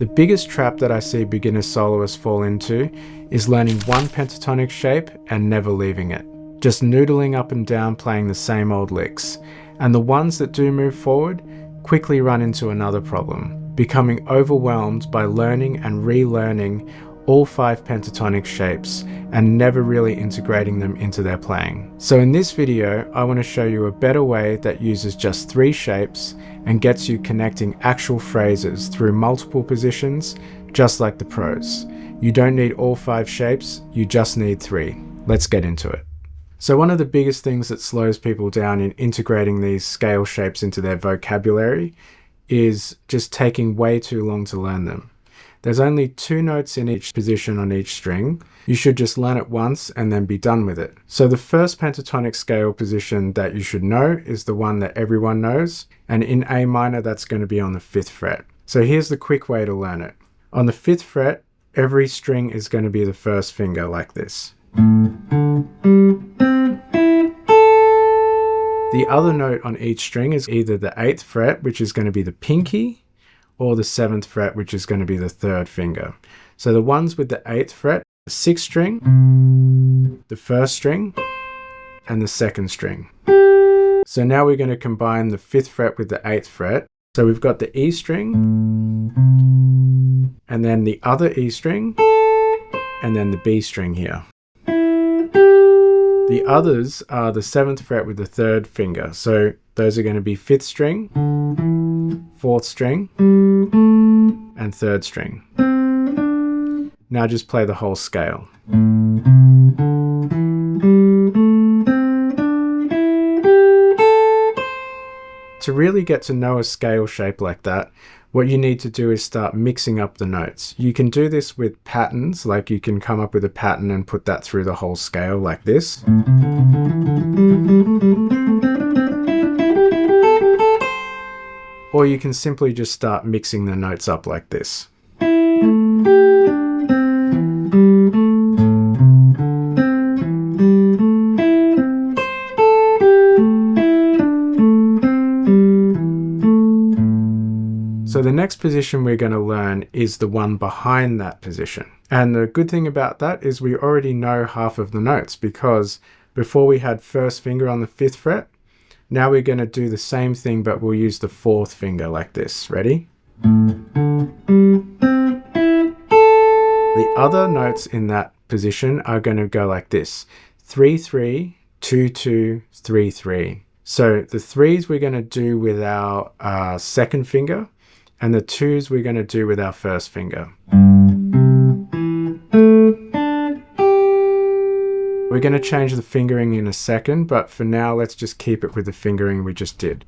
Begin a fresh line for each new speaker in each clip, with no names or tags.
The biggest trap that I see beginner soloists fall into is learning one pentatonic shape and never leaving it. Just noodling up and down playing the same old licks. And the ones that do move forward quickly run into another problem, becoming overwhelmed by learning and relearning all 5 pentatonic shapes and never really integrating them into their playing. So in this video, I want to show you a better way that uses just 3 shapes and gets you connecting actual phrases through multiple positions, just like the pros. You don't need all 5 shapes, you just need 3. Let's get into it. So one of the biggest things that slows people down in integrating these scale shapes into their vocabulary is just taking way too long to learn them. There's only 2 notes in each position on each string. You should just learn it once and then be done with it. So the first pentatonic scale position that you should know is the one that everyone knows. And in A minor, that's going to be on the 5th fret. So here's the quick way to learn it. On the 5th fret, every string is going to be the first finger like this. The other note on each string is either the 8th fret, which is going to be the pinky, or the 7th fret, which is going to be the 3rd finger. So the ones with the 8th fret, the 6th string, the 1st string, and the 2nd string. So now we're going to combine the 5th fret with the 8th fret. So we've got the E string, and then the other E string, and then the B string here. The others are the 7th fret with the 3rd finger. So those are going to be 5th string, 4th string, and 3rd string. Now just play the whole scale. To really get to know a scale shape like that, what you need to do is start mixing up the notes. You can do this with patterns, like you can come up with a pattern and put that through the whole scale like this. Or you can simply just start mixing the notes up like this. So the next position we're going to learn is the one behind that position. And the good thing about that is we already know half of the notes, because before we had 1st finger on the 5th fret. Now we're going to do the same thing, but we'll use the 4th finger like this. Ready? The other notes in that position are going to go like this. 3, 3, 2, 2, 3, 3. So the 3s we're going to do with our 2nd finger, and the 2s we're going to do with our 1st finger. We're going to change the fingering in a second, but for now, let's just keep it with the fingering we just did.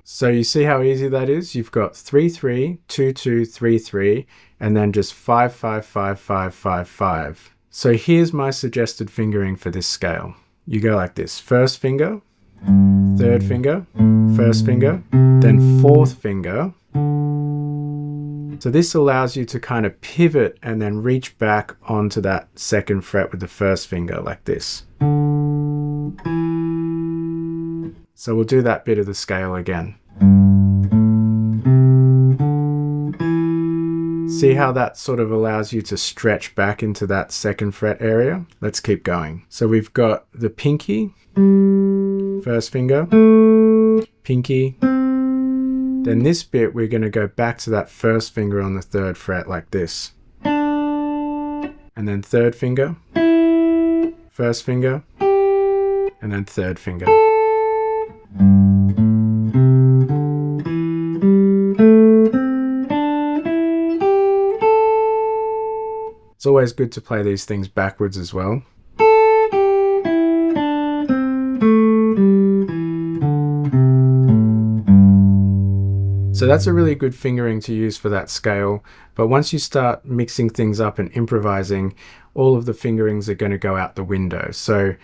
So you see how easy that is? You've got 3, 3, 2, 2, 3, 3, and then just 5, 5, 5, 5, 5, 5. So here's my suggested fingering for this scale. You go like this: 1st finger, 3rd finger, 1st finger, then 4th finger. So this allows you to kind of pivot and then reach back onto that 2nd fret with the 1st finger like this. So we'll do that bit of the scale again. See how that sort of allows you to stretch back into that 2nd fret area? Let's keep going. So we've got the pinky, 1st finger, pinky. Then this bit, we're going to go back to that 1st finger on the 3rd fret like this. And then 3rd finger, 1st finger, and then 3rd finger. It's always good to play these things backwards as well. So that's a really good fingering to use for that scale. But once you start mixing things up and improvising, all of the fingerings are going to go out the window. So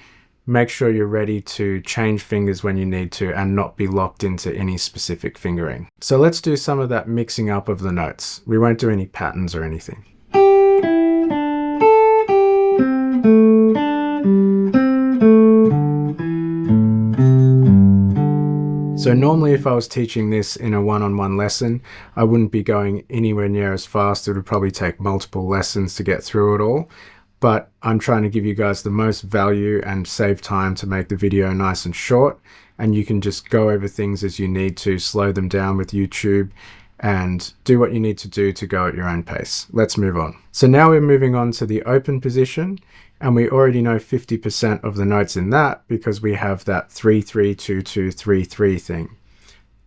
make sure you're ready to change fingers when you need to and not be locked into any specific fingering. So let's do some of that mixing up of the notes. We won't do any patterns or anything. So normally if I was teaching this in a one-on-one lesson, I wouldn't be going anywhere near as fast. It would probably take multiple lessons to get through it all. But I'm trying to give you guys the most value and save time to make the video nice and short. And you can just go over things as you need to, slow them down with YouTube, and do what you need to do to go at your own pace. Let's move on. So now we're moving on to the open position, and we already know 50% of the notes in that because we have that 3-3-2-2-3-3 thing.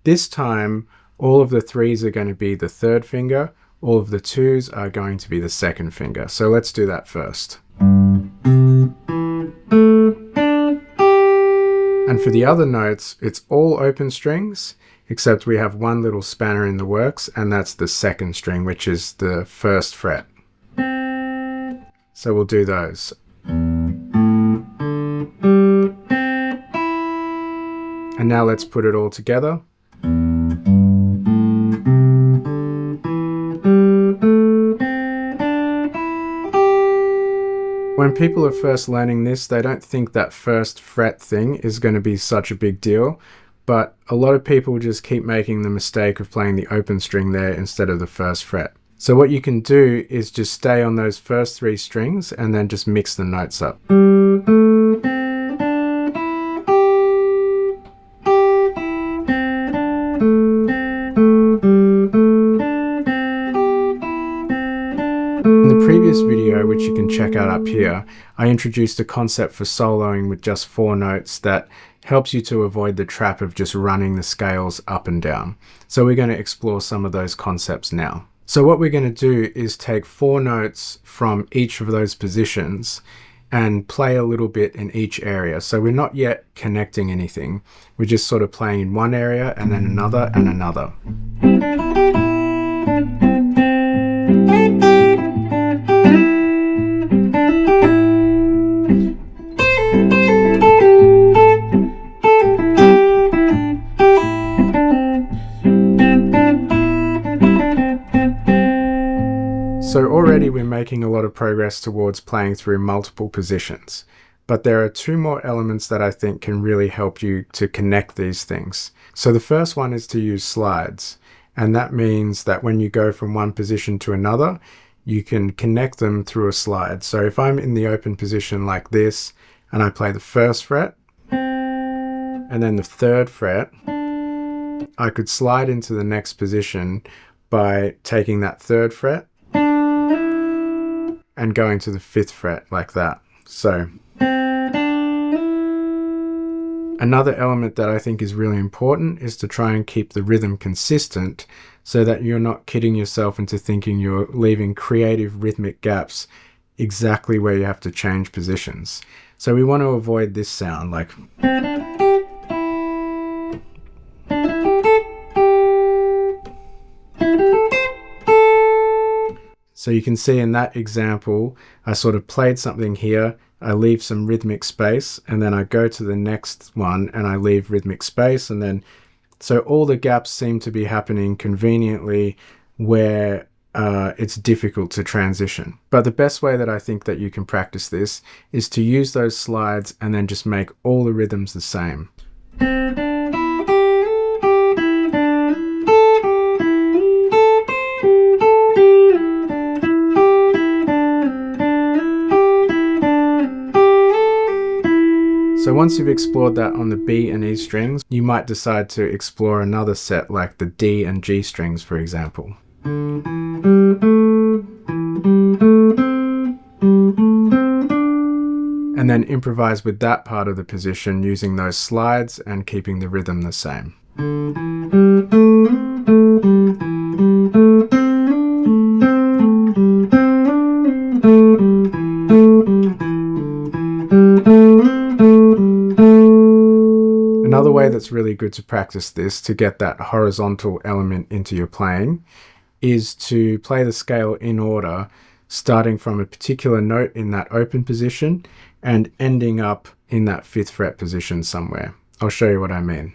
This time, all of the threes are going to be the third finger, all of the twos are going to be the second finger. So let's do that first. And for the other notes, it's all open strings, except we have one little spanner in the works, and that's the second string, which is the first fret. So we'll do those. And now let's put it all together. When people are first learning this, they don't think that first fret thing is going to be such a big deal, but a lot of people just keep making the mistake of playing the open string there instead of the first fret. So what you can do is just stay on those first three strings and then just mix the notes up. In the previous video, which you can check out up here, I introduced a concept for soloing with just 4 notes that helps you to avoid the trap of just running the scales up and down. So we're going to explore some of those concepts now. So what we're going to do is take 4 notes from each of those positions and play a little bit in each area. So we're not yet connecting anything. We're just sort of playing in one area and then another and another. So already we're making a lot of progress towards playing through multiple positions, but there are 2 more elements that I think can really help you to connect these things. So the first one is to use slides, and that means that when you go from one position to another, you can connect them through a slide. So if I'm in the open position like this, and I play the first fret, and then the third fret, I could slide into the next position by taking that third fret, and going to the 5th fret like that. So another element that I think is really important is to try and keep the rhythm consistent so that you're not kidding yourself into thinking you're leaving creative rhythmic gaps exactly where you have to change positions. So we want to avoid this sound like. So you can see in that example, I sort of played something here, I leave some rhythmic space, and then I go to the next one and I leave rhythmic space, and then, so all the gaps seem to be happening conveniently where it's difficult to transition. But the best way that I think that you can practice this is to use those slides and then just make all the rhythms the same. So once you've explored that on the B and E strings, you might decide to explore another set like the D and G strings, for example. And then improvise with that part of the position using those slides and keeping the rhythm the same. Another way that's really good to practice this to get that horizontal element into your playing is to play the scale in order, starting from a particular note in that open position and ending up in that 5th fret position somewhere. I'll show you what I mean.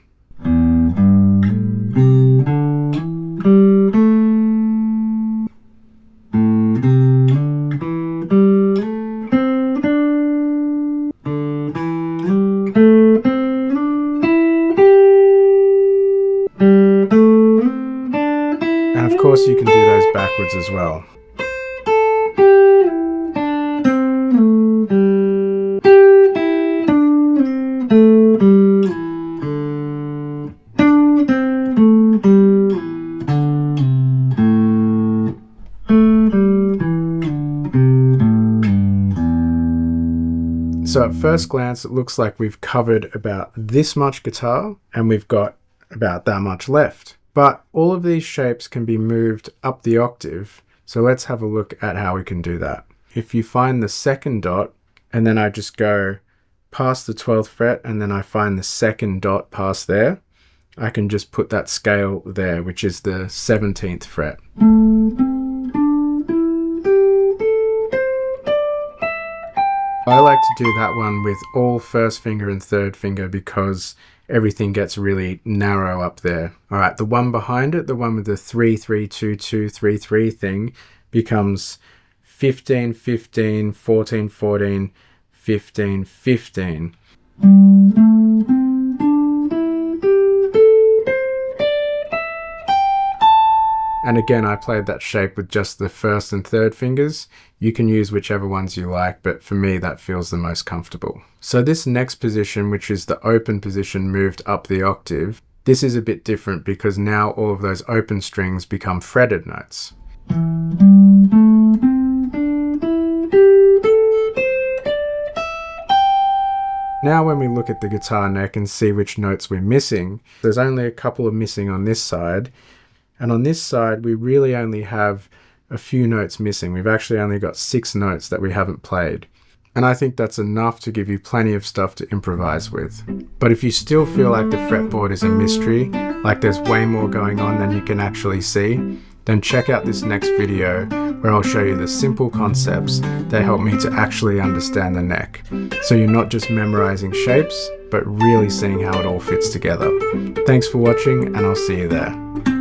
course you can do those backwards as well. So at first glance, it looks like we've covered about this much guitar and we've got about that much left. But all of these shapes can be moved up the octave. So let's have a look at how we can do that. If you find the second dot and then I just go past the 12th fret and then I find the second dot past there, I can just put that scale there, which is the 17th fret. I like to do that one with all first finger and third finger because everything gets really narrow up there. All right, the one behind it, the one with the 3, 3, 2, 2, 3, 3 thing becomes 15, 15, 14, 14, 15, 15. And again, I played that shape with just the first and third fingers. You can use whichever ones you like, but for me, that feels the most comfortable. So this next position, which is the open position moved up the octave, this is a bit different because now all of those open strings become fretted notes. Now when we look at the guitar neck and see which notes we're missing, there's only a couple of missing on this side. And on this side, we really only have a few notes missing. We've actually only got 6 notes that we haven't played. And I think that's enough to give you plenty of stuff to improvise with. But if you still feel like the fretboard is a mystery, like there's way more going on than you can actually see, then check out this next video where I'll show you the simple concepts that help me to actually understand the neck. So you're not just memorizing shapes, but really seeing how it all fits together. Thanks for watching, and I'll see you there.